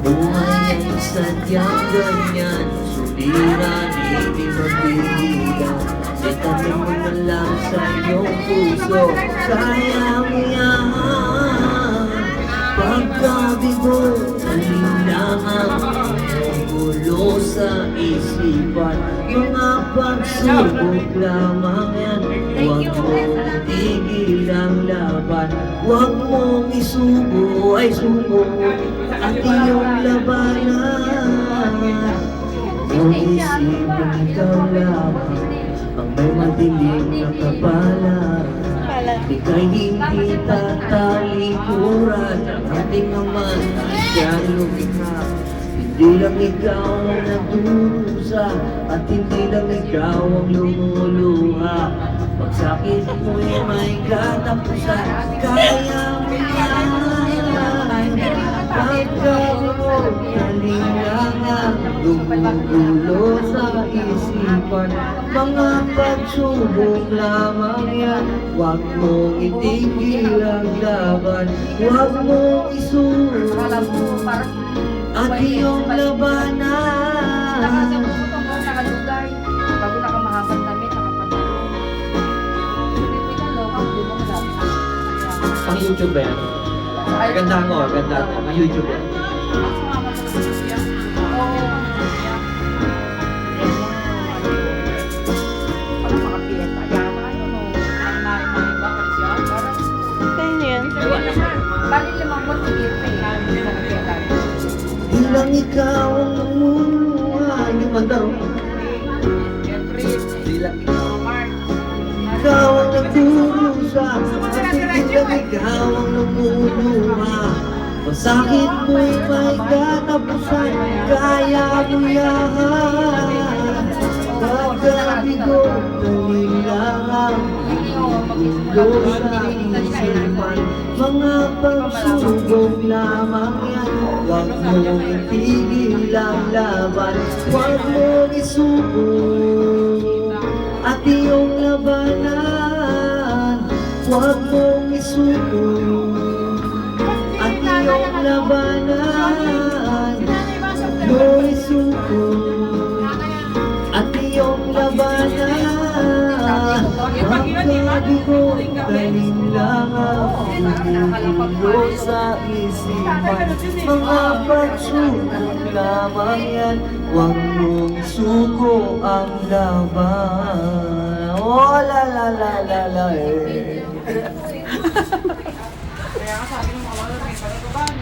Buhay ay sadyang ganyan, suliranin di mapigilan. Itanim mo na lang sa iyong puso, kaya mo yan. Pagkabigo, alinlangan, gulo sa isipan. Mga pagsubok lamang yan, huwag mong tigil ang laban. Huwag mong isubo ay subo at iyong labanan. Kung isipin ikaw lamang ang may madilim na kapalaran, ika'y hindi tatalikuran. Ang ating naman siya lumikha. Hindi lang ikaw ang nagdurusa at hindi lang ikaw ang lumuluha. Pagsakit mo'y may katapusan, kaya mo yan. Pagkabigo, kalinlangan, gumugulo sa isipan. Mga pagsubok lamang yan, huwag mong itigil ang laban. Huwag mong isuko at iyong labanan. Bago na ka mahapang damit, nakapadalo. Pang YouTube ba yan? Ganda ko, ganda ko. Pang YouTube yan. Ilang ikaw ang namumuha, yung mandaw. Ilang ikaw ang nagdurusa, at ilang ikaw ang namumuha. Masakit mo'y may katapusan, kaya mo yan. Pagkabigo, kalinlangan, gulo sa isipan. Mga pagsubok lamang yan, huwag mong itigil ang laban. Huwag mong isuko at iyong labanan. Huwag mong isuko at iyong labanan. Mong isuko at iyong labanan. Pagkabigo, kalinlangan, gumugulo sa isipan. Mga pagsubok lamang yan, huwag mong suko ang laban. Oh, la la la la la eh.